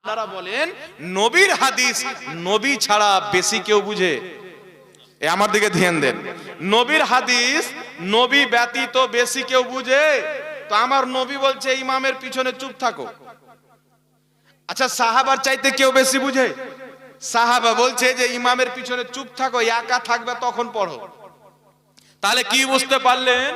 আপনারা বলেন নবীর হাদিস নবী ছাড়া বেশি কেউ বুঝে? আমার দিকে ধ্যান দেন। নবীর হাদিস নবী ব্যতীত বেশি কেউ বুঝে? তো আমার নবী বলছে ইমামের পিছনে চুপ থাকো। আচ্ছা, সাহাবার চাইতে কেউ বেশি বুঝে? সাহাবা বলছে যে ইমামের পিছনে চুপ থাকো, একা থাকবে তখন পড়ো। তাহলে কি বুঝতে পারলেন?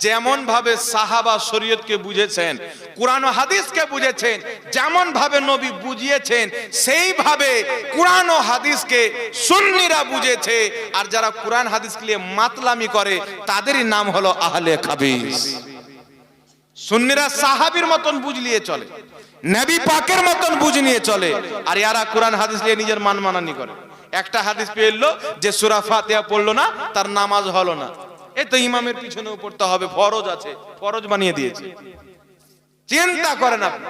যেমন ভাবে সাহাবা শরীয়তকে বুঝেছেন, কুরআন ও হাদিসকে বুঝেছেন, যেমন ভাবে নবী বুঝিয়েছেন, সেইভাবে কুরআন ও হাদিসকে সুন্নিরা বুঝেছে। আর যারা কুরআন হাদিসকে নিয়ে মাতলামি করে তাদেরই নাম হলো আহলে হাদিস। সুন্নিরা সাহাবীর মতন বুঝলিয়ে চলে, নবী পাকের মতন বুঝ নিয়ে চলে, আর এরা কুরআন হাদিস নিয়ে নিজের মানমানানি করে। একটা হাদিস পেয়ে এলো যে সূরা ফাতিহা পড়লো না তার নামাজ হলো না, এই তো ইমামের পিছনেও পড়তে হবে, ফরজ আছে, ফরজ বানিয়ে দিয়েছে। চিন্তা করেন আপনি,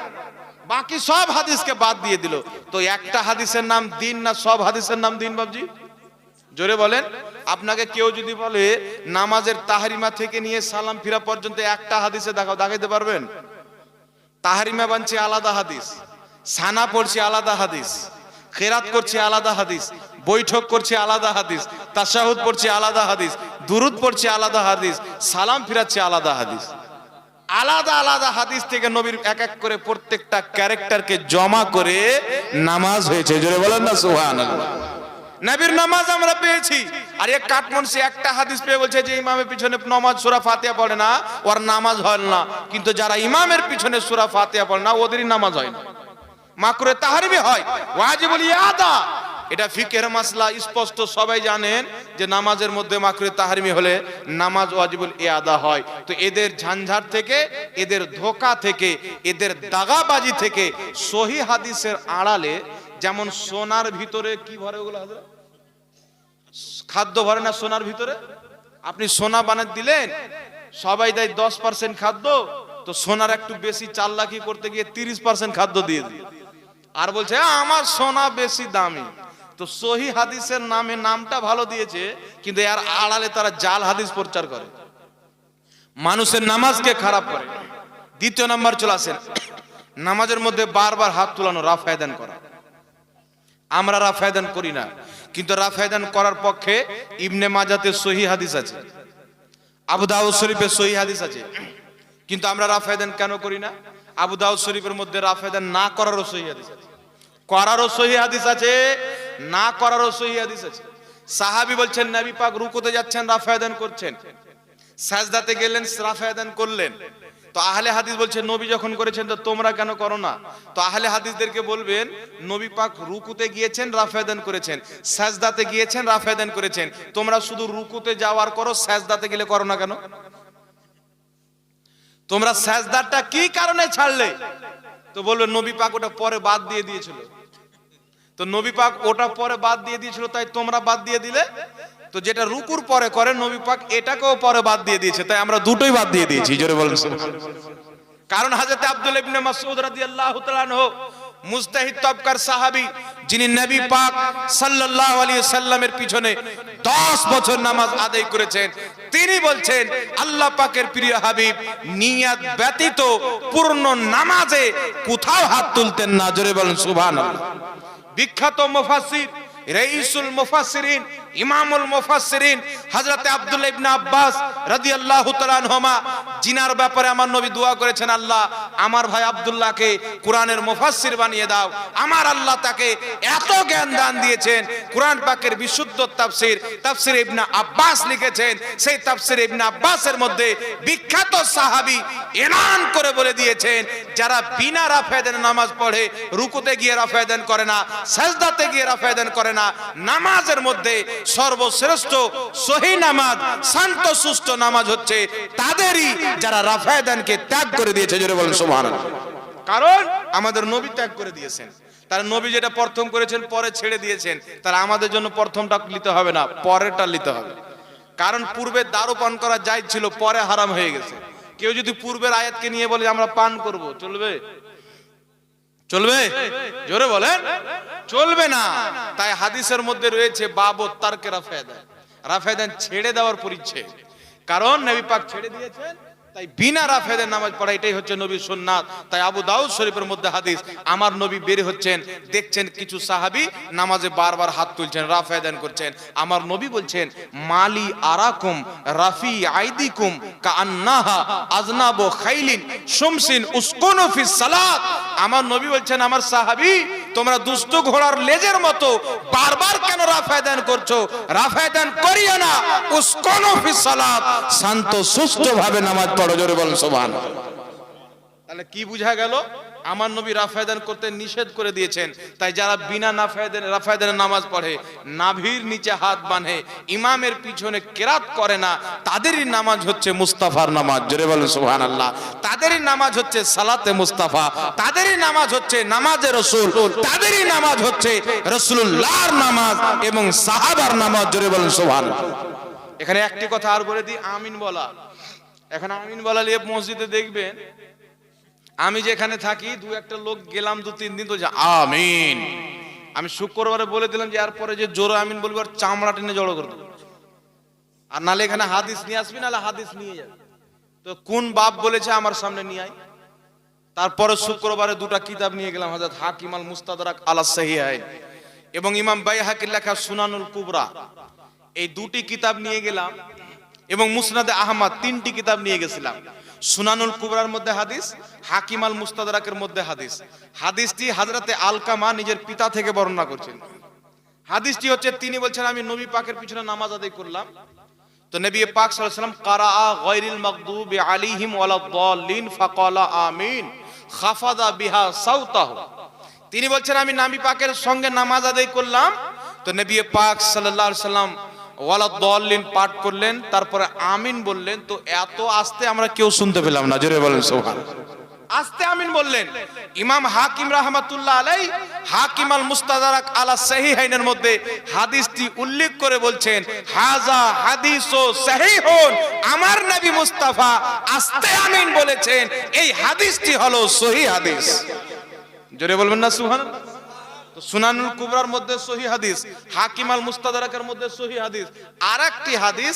বাকি সব হাদিসকে বাদ দিয়ে দিল। তো একটা হাদিসের নাম দিন না সব হাদিসের নাম দিন? বাবজি জোরে বলেন। আপনাকে কেউ যদি বলে নামাজের তাহরিমা থেকে নিয়ে সালাম ফিরা পর্যন্ত একটা হাদিসে দেখাও, দেখাইতে পারবেন? তাহরিমা বানছে আলাদা হাদিস, সানা পড়ছে আলাদা হাদিস, খেরাত করছে আলাদা হাদিস, বৈঠক করছে আলাদা হাদিস, তাশাহুদ পড়ছে আলাদা হাদিস, দুরুদ পড়ছে আলাদা হাদিস, সালাম ফিরাচ্ছে আলাদা হাদিস। আলাদা আলাদা হাদিস থেকে নবীর এক এক করে প্রত্যেকটা ক্যারেক্টারকে জমা করে নামাজ হয়েছে। জোরে বলেন না সুবহানাল্লাহ। নবীর নামাজ আমরা পেয়েছি, আর এক কাটমনসি একটা হাদিস পেয়ে বলছে যে ইমামের পিছনে নামাজ সূরা ফাতিহা পড়ে না, ওর নামাজ হয় না। কিন্তু যারা ইমামের পিছনে সূরা ফাতিহা পড়ে না ওদেরই নামাজ হয় না, মাকরুহ তাহরিমি হয়, ওয়াজিবুল ইয়াদা। এটা ফিকহের মাসলা, স্পষ্ট সবাই জানেন যে নামাজের মধ্যে মাকরুহ তাহরিমি হলে নামাজ ওয়াজিবুল ইয়াদা হয়। তো এদের ঝঞ্ঝাট থেকে, এদের ধোঁকা থেকে, এদের দাগাবাজি থেকে সহিহ হাদিসের আড়ালে, যেমন সোনার ভিতরে কি ভরে ওগুলো হাজার খাদ্য ভরে না সোনার ভিতরে, আপনি সোনা বানিয়ে দিলেন, সবাই দেয় 10% খাদ্য, তো সোনার একটু বেশি চালাকি করতে গিয়ে 30% খাদ্য দিয়ে দিল, আর বলছে আমার সোনা বেশি দামি। তো সহিহ হাদিসের নামে নামটা ভালো দিয়েছে, কিন্তু এর আড়ালে তারা জাল হাদিস প্রচার করে, মানুষের নামাজকে খারাপ করে। দ্বিতীয় নাম্বার চলে আসেন, নামাজের মধ্যে বারবার হাত তুলানো, রাফায়দান করা। আমরা রাফায়দান করি না, কিন্তু রাফায়দান করার পক্ষে ইবনে মাজাতে সহিহ হাদিস আছে, আবু দাউদ শরীফে সহিহ হাদিস আছে, কিন্তু আমরা রাফায়দান কেন করি না? আবু দাউদ শরীফের মধ্যে রাফায়দান না করারও সহিহ হাদিস আছে, করারও সহিহ হাদিস আছে, না করারও সহিহ হাদিস আছে। সাহাবী বলছেন নবী পাক রুকুতে যাচ্ছেন, রাফায়দান করছেন, সাজদাতে গেলেন, রাফায়দান করলেন। তো আহলে হাদিস বলছে নবী যখন করেছেন তো তোমরা কেন করো না? তো আহলে হাদিসদেরকে বলবেন নবী পাক রুকুতে গিয়েছেন, রাফায়দান করেছেন, সাজদাতে গিয়েছেন, রাফায়দান করেছেন, তোমরা শুধু রুকুতে যাওয়ার করো, সাজদাতে গেলে করো না কেন? তোমরা সাজদাটা কি কারণে ছাড়লে? তো বলবে নবী পাক ওটা পরে বাদ দিয়ে দিয়েছিল। তো নবী পাক ওটা পরে বাদ দিয়ে দিয়েছিল, তাই তোমরা বাদ দিয়ে দিলে। তো যেটা রুকুর পরে করে নবী পাক এটাকেও পরে বাদ দিয়ে দিয়েছে, তাই আমরা দুটোই বাদ দিয়ে দিয়েছি। জোরে বলেন। কারণ হযরত আব্দুল্লাহ ইবনে মাসউদ রাদিয়াল্লাহু তাআলা আনহু মুজতাহিদ তবকার সাহাবী, যিনি নবী পাক সাল্লাল্লাহু আলাইহি সাল্লামের পিছনে 10 বছর নামাজ আদায় করেছেন, তিনি বলছেন আল্লাহ পাকের প্রিয় হাবিব নিয়াত ব্যতীত পূর্ণ নামাজে কোথাও হাত তুলতেন না। জোরে বলেন সুবহানাল্লাহ। বিখ্যাত মুফাসসির, রাইসুল মুফাসসিরিন, ইমামুল মুফাসসিরিন হযরত আব্দুল্লাহ ইবনে আব্বাস রাদিয়াল্লাহু তাআলা আনহুমা, জিনার ব্যাপারে আমার নবী দোয়া করেছেন, আল্লাহ আমার ভাই আব্দুল্লাহকে কোরআনের মুফাসসির বানিয়ে দাও। আমার আল্লাহ তাকে এত জ্ঞান দান দিয়েছেন, কোরআন পাকের বিশুদ্ধ তাফসীর, তাফসীর ইবনে আব্বাস লিখেছেন। সেই তাফসীর ইবনে আব্বাসের মধ্যে বিখ্যাত সাহাবী এলান করে বলে দিয়েছেন, যারা বিনা রাফায়দানে নামাজ পড়ে, রুকুতে গিয়ে রাফায়দান করে না, সাজদাতে গিয়ে রাফায়দান করে না, নামাজের মধ্যে সর্বশ্রেষ্ঠ সহিহ নামাজ, শান্ত সুষ্ঠ নামাজ হচ্ছে তাদেরই যারা রাফায়দানকে ত্যাগ করে দিয়েছে। জোরে বলেন সুবহানাল্লাহ। কারণ আমাদের নবী ত্যাগ করে দিয়েছেন, তার নবী যেটা প্রথম করেছেন পরে ছেড়ে দিয়েছেন, তার আমাদের জন্য প্রথমটা নিতে হবে না, পরেরটা নিতে হবে। কারণ পূর্বে দারু পান করা জায়েজ ছিল, পরে হারাম হয়ে গেছে। কেউ যদি পূর্বের আয়াতকে নিয়ে বলে আমরা পান করব, চলবে? চলবে? জোরে বলেন, চলবে না। তাই হাদিসের মধ্যে রয়েছে বাবত তারকে রাফায়দান, রাফায়দান ছেড়ে দেওয়ার পরিচ্ছেদ। কারণ নবী পাক ছেড়ে দিয়েছেন, তাই বিনা রাফেদান নামাজ পড়া এটাই হচ্ছে নবীর সুন্নাত। তাই আবু দাউদ শরীফের মধ্যে হাদিস, আমার নবী বের হচ্ছেন, দেখছেন কিছু সাহাবী নামাজে বারবার হাত তুলছেন, রাফেদান করছেন। আমার নবী বলছেন মালি আরাকুম রাফি আইদিকুম কাআন্নাহা আজনাবু খাইলিন শুমসিন উসকুনু ফিস সালাত। আমার নবী বলছেন আমার সাহাবী, তোমরা দুষ্ট ঘোড়ার লেজের মতো বারবার কেন রাফেদান করছো? রাফেদান করিও না, উসকুনু ফিস সালাত, শান্ত সুষ্ঠুভাবে নামাজ পড়ো। জোরে বলেন সুবহানাল্লাহ। তাহলে কি বোঝা গেল? আমার নবী রাফেদান করতে নিষেধ করে দিয়েছেন। তাই যারা বিনা রাফেদানের নামাজ পড়ে, নাভির নিচে হাত বাঁধে, ইমামের পিছনে কেরাত করে না, তাদেরই নামাজ হচ্ছে মুস্তাফার নামাজ। জোরে বলেন সুবহানাল্লাহ। তাদেরই নামাজ হচ্ছে সালাতে মুস্তাফা, তাদেরই নামাজ হচ্ছে নামাজে রাসূল, তাদেরই নামাজ হচ্ছে রাসূলুল্লাহর নামাজ এবং সাহাবার নামাজ। জোরে বলেন সুবহানাল্লাহ। এখানে একটি কথা আর বলে দিই, আমিন বলা। এখন আমিন বলা নিয়ে মসজিদে দেখবেন, আমি যেখানে থাকি দু একটা লোক গেলাম 2-3 দিন তো আমিন, আমি শুক্রবারে বলে দিলাম যে এরপরে যে জোরে আমিন বলবো আর চামড়া টেনে জড়ো করে দেবো, আর নালে এখানে হাদিস নিয়ে আসবি, নালে হাদিস নিয়ে যাবে। তো কোন বাপ বলেছে আমার সামনে নিয়ে আয়? তারপরে শুক্রবারে দুটা কিতাব নিয়ে গেলাম, হযরত হাকিম আল মুস্তাদরাক আলা সহিহাইন এবং ইমাম বাইহাকির লেখা সুনানুল কুবরা, এই দুটি কিতাব নিয়ে গেলাম, এবং মুসনাদে আহমদ 3টি কিতাব নিয়ে গেছিলাম। সুনানুল কুবরার মধ্যে হাদিস, হাকিম আল মুস্তাদরাকের মধ্যে হাদিস। হাদিসটি হযরতে আলকামা নিজের পিতা থেকে বর্ণনা করছেন। হাদিসটি হচ্ছে, তিনি বলছেন আমি নবী পাকের পিছনে নামাজ আদায় করলাম, তো নবী পাক সাল্লাল্লাহু আলাইহি ওয়াসাল্লাম কারাআ গায়রিল মাগদুবি আলাইহিম ওয়ালাদ-দাল্লিন ফাকালা আমিন খাফাদা বিহা সাওতাহু। তিনি বলছেন আমি নবী পাকের সঙ্গে নামাজ আদায় করলাম, তো নবী পাক সাল্লাল্লাহু আলাইহি ওয়াসাল্লাম ওয়ালাদ-দাল্লিন পাঠ করলেন, তারপরে আমিন বললেন। তো এত আস্তে আমরা কেউ শুনতে পেলাম না। জোরে বলেন সুবহানাল্লাহ। আস্তে আমিন বললেন। ইমাম হাকিম রাহমাতুল্লাহ আলাইহি হাকিম আল মুস্তাদরাক আলা সহিহাইনের মধ্যে হাদিসটি উল্লেখ করে বলছেন হাযা হাদিসু সহিহুন, আমার নবী মুস্তাফা আস্তে আমিন বলেছেন, এই হাদিসটি হলো সহিহ হাদিস। জোরে বলবেন না সুবহানাল্লাহ। তো সুনানুল কুবরার মধ্যে সহিহ হাদিস, হাকিম আল মুস্তাদরাকের মধ্যে সহিহ হাদিস। আরেকটি হাদিস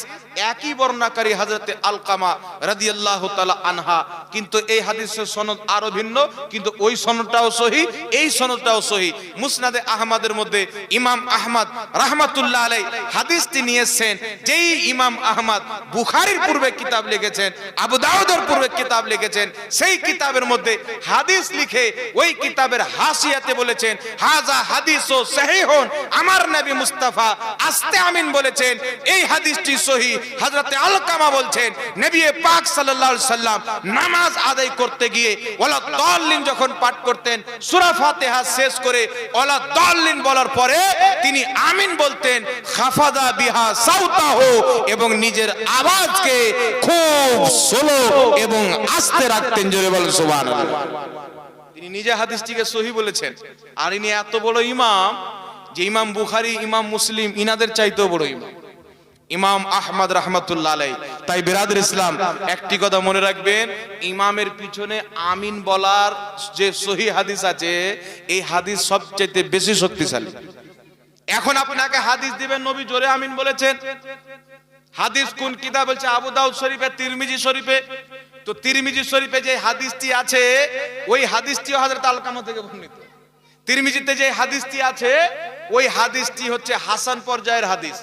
একই বর্ণনাকারী হযরতে আলকামা রাদিয়াল্লাহু তাআলা আনহা, কিন্তু এই হাদিসের সনদ আরো ভিন্ন, কিন্তু ওই সনদটাও সহিহ, এই সনদটাও সহিহ। মুসনাদে আহমদের মধ্যে ইমাম আহমদ রাহমাতুল্লাহ আলাইহি হাদিসটি নিয়েছেন। যেই ইমাম আহমদ বুখারীর পূর্বে কিতাব লিখেছেন, আবু দাউদের পূর্বে কিতাব লিখেছেন, সেই কিতাবের মধ্যে হাদিস লিখে ওই কিতাবের হাসিয়াতে বলেছেন হাযা হাদিসু সহিহুন, আমার নবী মুস্তাফা আস্তে আমিন বলেছেন, এই হাদিসটি সহিহ। হযরতে আলকামা বলছেন নবী পাক সাল্লাল্লাহু আলাইহি সাল্লাম নামাজ আদায় করতে গিয়ে ওয়ালাদ-দাল্লিন যখন পাঠ করতেন, সূরা ফাতিহা শেষ করে ওয়ালাদ-দাল্লিন বলার পরে তিনি আমিন বলতেন খাফাদা বিহা সাওতাহু, এবং নিজের আওয়াজকে খুব স্লো এবং আস্তে রাখতেন। জোরে বলেন সুবহানাল্লাহ। তিনি নিজে হাদিসটিকে সহিহ বলেছেন। আর ইনি এত বড় ইমাম যে ইমাম বুখারী, ইমাম মুসলিম ইনাদের চাইতেও বড় ইমাম, ইমাম আহমদ রাহমাতুল্লাহ আলাইহি। তাই বিরাদর ইসলাম, একটি কথা মনে রাখবেন, ইমামের পিছনে আমিন বলার যে সহিহ হাদিস আছে, এই হাদিস সবচেয়ে বেশি শক্তিশালী। এখন আপনাকে হাদিস দিবেন নবী জোরে আমিন বলেছেন, হাদিস কোন কিতাব বলছে? আবু দাউদ শরীফে, তিরমিজি শরীফে। তো তিরমিজি শরীফে যে হাদিসটি আছে, ওই হাদিসটিও হযরত আলকামা থেকে বর্ণিত। তিরমিজিতে যে হাদিসটি আছে, ওই হাদিসটি হচ্ছে হাসান পর্যায়ের হাদিস।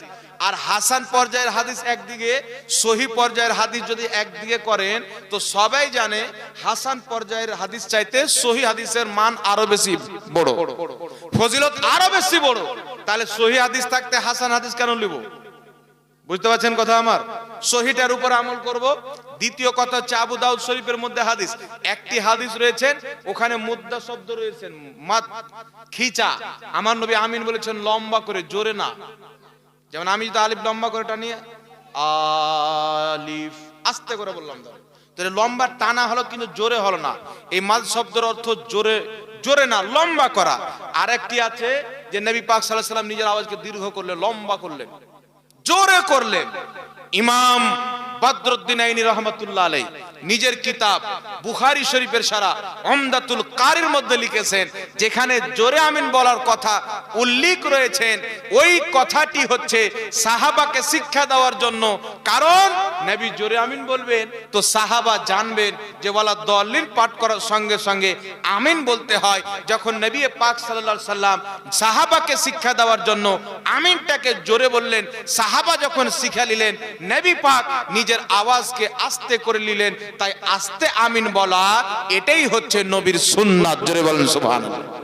আর হাসান পর্যায়ের হাদিস একদিকে, সহিহ পর্যায়ের হাদিস যদি একদিকে করেন, তো সবাই জানে হাসান পর্যায়ের হাদিস চাইতে সহিহ হাদিসের মান আরো বেশি বড়, ফজিলত আরো বেশি বড়। তাহলে সহিহ হাদিস থাকতে হাসান হাদিস কেন নিব? বুঝতে পারছেন কথা আমার? সহিহটার উপর আমল করব। দ্বিতীয় কথা হচ্ছে আবু দাউদ শরীফের মধ্যে হাদিস, একটি হাদিস রয়েছেন, ওখানে মুদ্দা শব্দ রয়েছেন, মাত খিচা। আমার নবী আমিন বলেছেন লম্বা করে, জোরে না। যেমন আমি যদি আলিফ লম্বা করে টানি, আলিফ আস্তে করে বললাম, তাহলে লম্বা টানা হলো, কিন্তু জোরে হলো না। এই মাদ শব্দের অর্থ জোরে, জোরে না, লম্বা করা। আরেকটি আছে যে নবী পাক সাল্লাল্লাহু আলাইহি সাল্লাম নিজের আওয়াজকে দীর্ঘ করলেন, লম্বা করলেন, জোরে করলেন। ইমাম বদরুদ্দিন আইনি রহমাতুল্লাহ আলাইহি নিজের কিতাব বুখারী শরীফের সারা উমদাতুল কারির মধ্যে লিখেছেন, যেখানে জোরে আমিন বলার কথা উল্লেখ রয়েছেন, ওই কথাটি হচ্ছে সাহাবাকে শিক্ষা দেওয়ার জন্য। কারণ নবী জোরে আমিন বলবেন তো সাহাবা জানবেন যে ওয়ালা দলিল পাঠ করার সঙ্গে সঙ্গে আমিন বলতে হয়। যখন নবী পাক সাল্লাল্লাহু আলাইহি সাল্লাম সাহাবাকে শিক্ষা দেওয়ার জন্য আমিনটাকে জোরে বললেন, সাহাবা যখন শিখা নিলেন, নবী পাক নিজের আওয়াজকে আস্তে করে নিলেন। তাই আস্তে আমিন বলা এটাই হচ্ছে নবীর সুন্নাত। জোরে বলেন সুবহানাল্লাহ।